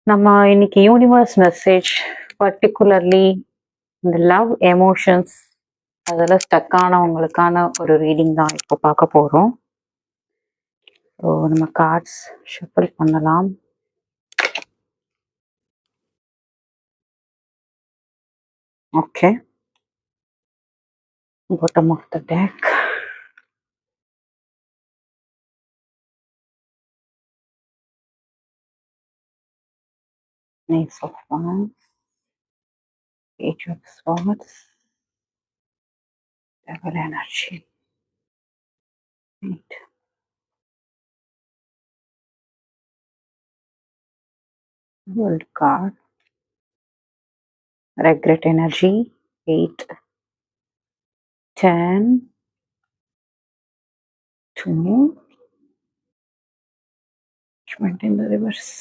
நம்ம இன்னைக்கு universe message particularly இந்த லவ் எமோஷன்ஸ் அதில் ஸ்டக் ஆனவங்களுக்கான ஒரு ரீடிங் தான் இப்போ பார்க்க போகிறோம். ஸோ நம்ம கார்ட்ஸ் ஷஃபிள் பண்ணலாம். Okay, bottom of the deck. Ace of Wands, Page of Swords, Devil Energy, Eight, World Card, Regret Energy, 8, 10, 2, Judgment in the reverse.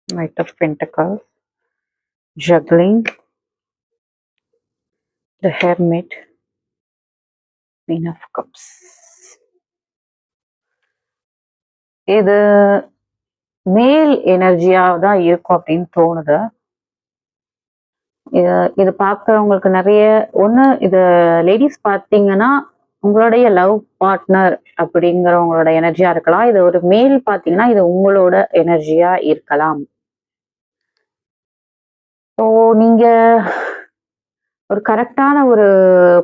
Knight of Pentacles, Juggling, the Hermit, Queen of Cups. இது மேல் எனர்ஜியா தான் இருக்கும் அப்படின்னு தோணுது. இது பார்க்குறவங்களுக்கு நிறைய ஒன்று, இது லேடிஸ் பார்த்தீங்கன்னா உங்களுடைய லவ் பார்ட்னர் அப்படிங்கிறவங்களோட எனர்ஜியா இருக்கலாம். இது ஒரு மேல் பார்த்தீங்கன்னா இது உங்களோட எனர்ஜியா இருக்கலாம். ஸோ நீங்க ஒரு கரெக்டான ஒரு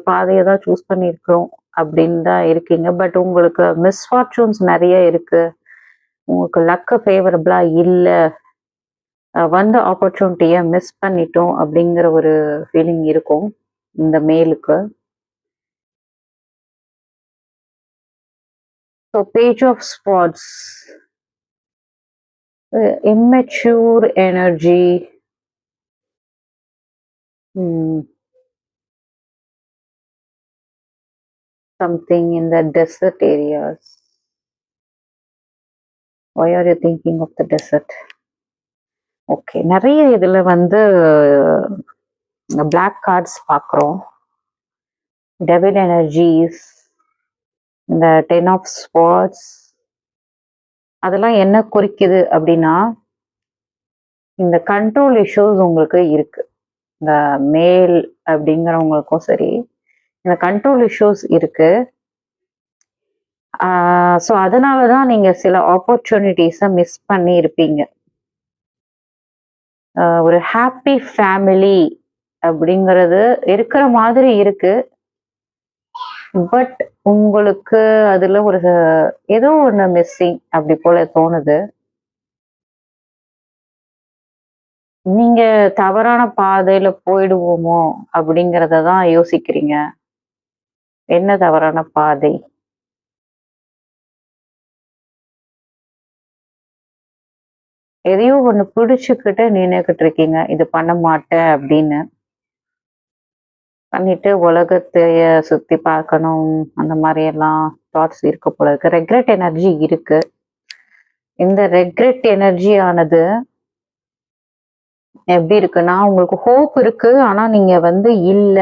பாதையை தான் சூஸ் பண்ணியிருக்கிறோம் அப்படின்னு தான் இருக்கீங்க. பட் உங்களுக்கு மிஸ்ஃபார்ச்சூன்ஸ் நிறைய இருக்கு. உங்களுக்கு லக்கு ஃபேவரபிளா இல்லை, வந்த ஆப்பர்ச்சுனிட்டியை மிஸ் பண்ணிட்டோம் அப்படிங்கிற ஒரு ஃபீலிங் இருக்கும் இந்த மேலுக்கு. So page of spots, immature energy, something in the desert areas. Why are you thinking of the desert? Okay, நிறைய இதில் வந்து பிளாக் கார்ட்ஸ் பார்க்குறோம். டெவில் எனர்ஜிஸ், இந்த 10 ஆஃப் ஸ்பாட்ஸ், அதெல்லாம் என்ன குறிக்குது அப்படின்னா இந்த கண்ட்ரோல் இஷ்யூஸ் உங்களுக்கு இருக்கு. இந்த மேல் அப்படிங்கிறவங்களுக்கும் சரி, இந்த கண்ட்ரோல் இஷ்யூஸ் இருக்கு. ஸோ அதனால தான் நீங்கள் சில ஆப்பர்ச்சுனிட்டிஸை மிஸ் பண்ணி இருப்பீங்க. ஒரு ஹாப்பி ஃபேமிலி அப்படிங்கிறது இருக்கிற மாதிரி இருக்கு. பட் உங்களுக்கு அதில் ஒரு ஏதோ ஒன்று மிஸ்ஸிங் அப்படி போல தோணுது. நீங்க தவறான பாதையில போயிடுவோமோ அப்படிங்கிறத தான் யோசிக்கிறீங்க. என்ன தவறான பாதை? எதையோ ஒண்ணு பிடிச்சுக்கிட்டு நின்னுக்கிட்டு இருக்கீங்க, இது பண்ண மாட்டேன் அப்படின்னு. பண்ணிட்டு உலகத்தைய சுத்தி பார்க்கணும் அந்த மாதிரி எல்லாம் தாட்ஸ் இருக்க போல இருக்கு. ரெக்ரெட் எனர்ஜி இருக்கு. இந்த ரெக்ரெட் எனர்ஜி ஆனது எப்படி இருக்குன்னா, உங்களுக்கு ஹோப் இருக்கு, ஆனா நீங்க வந்து இல்ல,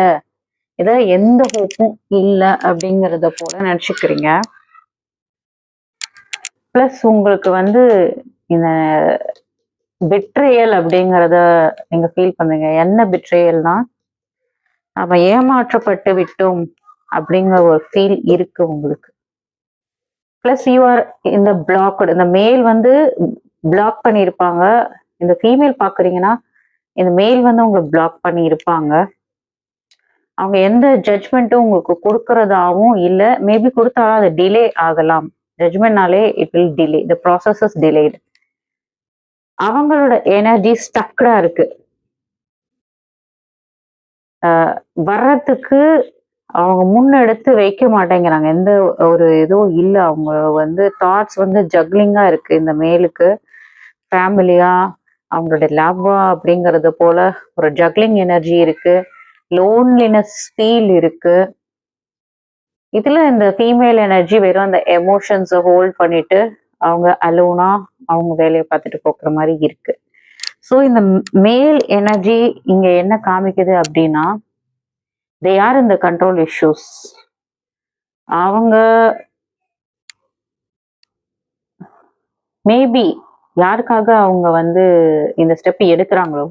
ஏதோ எந்த ஹோப்பும் இல்ல அப்படிங்கறத போல நினைச்சுக்கிறீங்க. பிளஸ் உங்களுக்கு வந்து இந்த பிட்ரேயல் அப்படிங்கிறத நீங்க ஃபீல் பண்ணுங்க. என்ன பிட்ரேயல்னா, நம்ம ஏமாற்றப்பட்டு விட்டோம் அப்படிங்கிற ஒரு ஃபீல் இருக்கு உங்களுக்கு. பிளஸ் யூஆர் இந்த பிளாக், இந்த மேல் வந்து பிளாக் பண்ணியிருப்பாங்க. இந்த ஃபீமேல் பாக்குறீங்கன்னா இந்த மேல் வந்து உங்களை பிளாக் பண்ணி இருப்பாங்க. அவங்க எந்த ஜட்ஜ்மெண்ட்டும் உங்களுக்கு கொடுக்கறதாவும் இல்லை. மேபி கொடுத்தாலும் அது டிலே ஆகலாம். ஜட்ஜ்மெண்ட்னாலே it will delay, the process is delayed. அவங்களோட எனர்ஜி ஸ்டக்டா இருக்கு. வர்றதுக்கு அவங்க முன்னெடுத்து வைக்க மாட்டேங்கிறாங்க. எந்த ஒரு இதுவும் இல்லை. அவங்க வந்து தாட்ஸ் வந்து ஜக்லிங்கா இருக்கு. இந்த மேலுக்கு ஃபேமிலியா, அவங்களோட லவ்வா அப்படிங்கறது போல ஒரு ஜக்லிங் எனர்ஜி இருக்கு. லோன்லினஸ் ஃபீல் இருக்கு. இதுல இந்த ஃபீமேல் எனர்ஜி வெறும் அந்த எமோஷன்ஸை ஹோல்ட் பண்ணிட்டு அவங்க அலோனா அவங்க வேலையை பார்த்துட்டு போக்குற மாதிரி இருக்கு. ஸோ இந்த மேல் எனர்ஜி இங்க என்ன காமிக்குது அப்படின்னா, they are in the control issues. அவங்க மேபி யாருக்காக அவங்க வந்து இந்த ஸ்டெப் எடுக்கிறாங்களோ,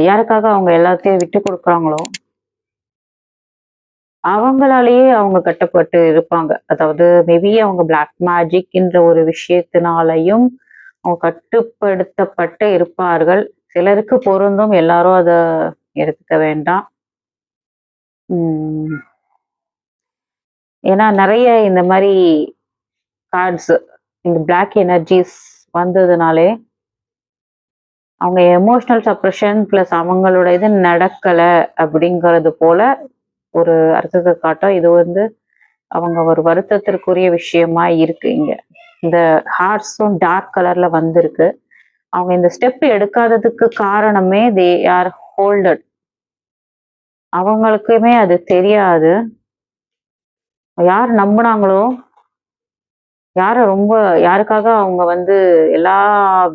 யாருக்காக அவங்க எல்லாத்தையும் விட்டு கொடுக்குறாங்களோ, அவங்களாலேயே அவங்க கட்டப்பட்டு இருப்பாங்க. அதாவது மேபி அவங்க பிளாக் மேஜிக்ன்ற ஒரு விஷயத்தினாலையும் அவங்க கட்டுப்படுத்தப்பட்டு இருப்பார்கள். சிலருக்கு பொருந்தும், எல்லாரும் அத எடுத்துக்க வேண்டாம். ம். ஏன்னா நெறைய இந்த மாரி கார்ட்ஸ், இந்த பிளாக் எனர்ஜிஸ் வந்ததுனாலே, அவங்க எமோஷனல் சப்ரஷன் பிளஸ் அவங்களோட இது நடக்கல அப்படிங்கிறது போல ஒரு அர்த்தத்த காட்டும். இது வந்து அவங்க ஒரு வருத்தத்திற்குரிய விஷயமா இருக்கு இங்க. இந்த ஹார்ட்ஸும் டார்க் கலர்ல வந்திருக்கு. அவங்க இந்த ஸ்டெப் எடுக்காததுக்கு காரணமே தே ஆர் ஹோல்டட். அவங்களுக்குமே அது தெரியாது. யார் நம்புனாங்களோ, யாருக்காக அவங்க வந்து எல்லா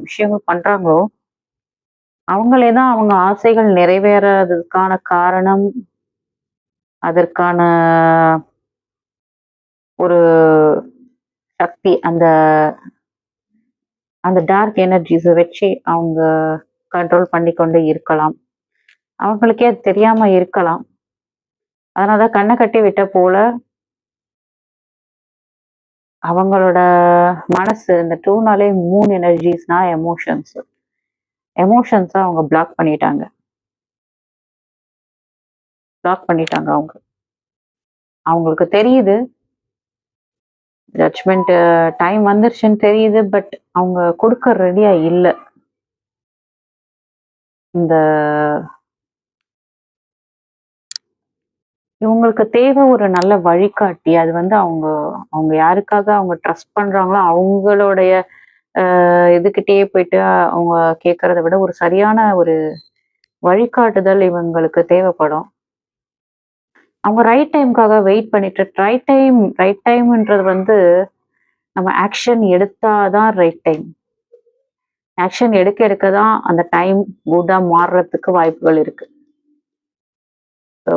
விஷயங்களும் பண்றாங்களோ, அவங்களே தான் அவங்க ஆசைகள் நிறைவேறாததுக்கான காரணம், அதற்கான ஒரு சக்தி, அந்த அந்த டார்க் எனர்ஜிஸ வச்சு அவங்க கண்ட்ரோல் பண்ணிக்கொண்டு இருக்கலாம். அவங்களுக்கே அது தெரியாம இருக்கலாம். அதனால தான் கண்ண கட்டி விட்ட போல, அவங்களோட மனசு இந்த 2னாலே 3 எனர்ஜிஸ்னா எமோஷன்ஸ். எமோஷன்ஸ அவங்க பிளாக் பண்ணிட்டாங்க அவங்க. அவங்களுக்கு தெரியுது, ஜட்ஜ்மெண்ட் டைம் வந்துருச்சுன்னு தெரியுது. பட் அவங்க கொடுக்க ரெடியா இல்ல. இந்த இவங்களுக்கு தேவை ஒரு நல்ல வழிகாட்டி. அது வந்து அவங்க அவங்க யாருக்காக அவங்க ட்ரஸ்ட் பண்றாங்களோ, அவங்களுடைய இதுகிட்டயே போயிட்டு அவங்க கேட்கறத விட, ஒரு சரியான ஒரு வழிகாட்டுதல் இவங்களுக்கு தேவைப்படும். அவங்க ரைட் டைம்க்காக வெயிட் பண்ணிட்டு, ரைட் டைம்ன்றது வந்து நம்ம ஆக்ஷன் எடுத்தா தான் ரைட் டைம். ஆக்ஷன் எடுக்க எடுக்க தான் அந்த டைம் குட்டா மாறுறதுக்கு வாய்ப்புகள் இருக்கு. ஸோ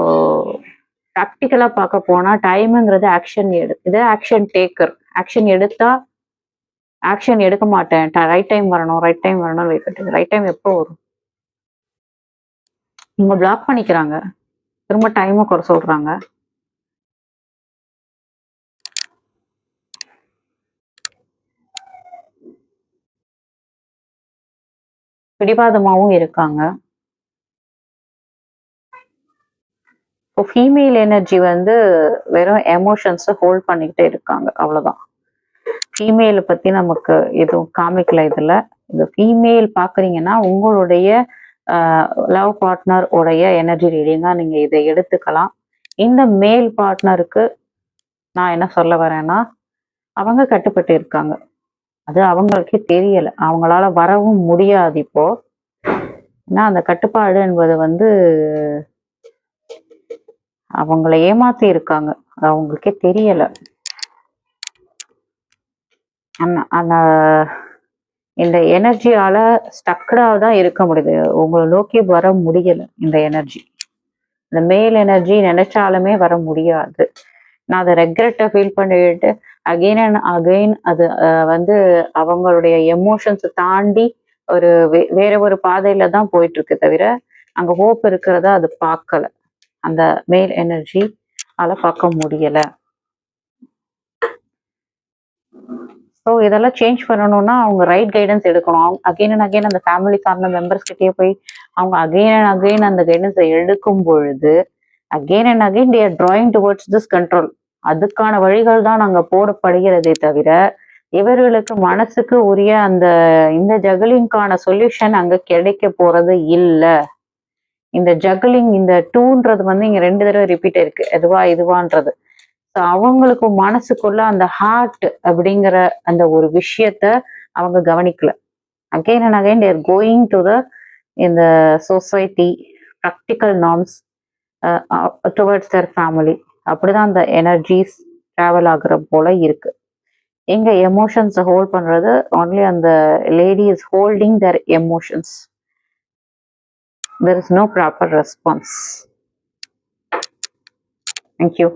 ப்ராக்டிக்கலா பார்க்க போனா டைம்ங்கிறது ஆக்ஷன் டேக்கர். ஆக்ஷன் எடுக்க மாட்டேன். ரைட் டைம் வரணும், ரைட் டைம் வரணும், ரைட் டைம் எப்போ வரும்? இவங்க பிளாக் பண்ணிக்கிறாங்க. திரும்ப டைம குறை சொல்றாங்க. பிடிவாதமாவும் இருக்காங்க. இப்போ ஃபீமேல் எனர்ஜி வந்து வெறும் எமோஷன்ஸ ஹோல்ட் பண்ணிக்கிட்டே இருக்காங்க. அவ்வளோதான். ஃபீமேல பத்தி நமக்கு எதுவும் காமிக்கல இதுல. இந்த ஃபீமேல் பார்க்குறீங்கன்னா, உங்களுடைய லவ் பார்ட்னர் உடைய எனர்ஜி ரீடிங்கா நீங்க இத எடுத்துக்கலாம். இந்த மேல் பார்ட்னருக்கு நான் என்ன சொல்ல வரேன்னா, அவங்க கட்டுப்பட்டு இருக்காங்க. அது அவங்களுக்கே தெரியல. அவங்களால வரவும் முடியாது இப்போ. ஏன்னா அந்த கட்டுப்பாடு என்பது வந்து அவங்கள ஏமாத்தி இருக்காங்க. அது அவங்களுக்கே தெரியல. அந்த இந்த எனர்ஜியால ஸ்டக்டா தான் இருக்க முடியுது. உங்கள நோக்கி வர முடியல இந்த எனர்ஜி. இந்த மேல் எனர்ஜி நினைச்சாலுமே வர முடியாது. நான் அத ரெக்ரெட்ட ஃபீல் பண்ணிட்டு அகைன் அண்ட் அகைன் அது வந்து அவங்களுடைய எமோஷன்ஸ தாண்டி ஒரு வேற ஒரு பாதையில தான் போயிட்டு இருக்கு தவிர, அங்க ஹோப் இருக்கிறத அது பார்க்கல. அந்த மேல் எனர்ஜி பார்க்க முடியல. ஸோ இதெல்லாம் சேஞ்ச் பண்ணணும்னா அவங்க ரைட் கைடன்ஸ் எடுக்கணும். அகைன் அண்ட் அகைன் அந்த ஃபேமிலிக்கான மெம்பர்ஸ் கிட்டயே போய் அவங்க அகைன் அண்ட் அகைன் அந்த கைடன்ஸை எடுக்கும் பொழுது again and again they are drawing towards this control. அதுக்கான வழிகள் தான் நாங்க போடப்படுகிறதே தவிர, இவர்களுக்கு மனசுக்கு உரிய அந்த இந்த ஜகலிங்கான சொல்யூஷன் அங்க கிடைக்க போறது இல்ல. இந்த ஜகலிங் இந்த டூன்றது வந்து இங்க 2 தடவை ரிப்பீட் ஆயிருக்கு. இதுவான்றது. அவங்களுக்கு மனசுக்குள்ள அந்த ஹார்ட் அப்படிங்கிற அந்த ஒரு விஷயத்த அவங்க கவனிக்கல. Again and again they're going to the இந்த society practical norms towards their family. அப்படிதான் அந்த எனர்ஜிஸ் டிராவல் ஆகுற போல இருக்கு. எங்க எமோஷன்ஸை ஹோல்ட் பண்றது ஒன்லி அந்த lady is holding their emotions. There is no proper response. Thank you.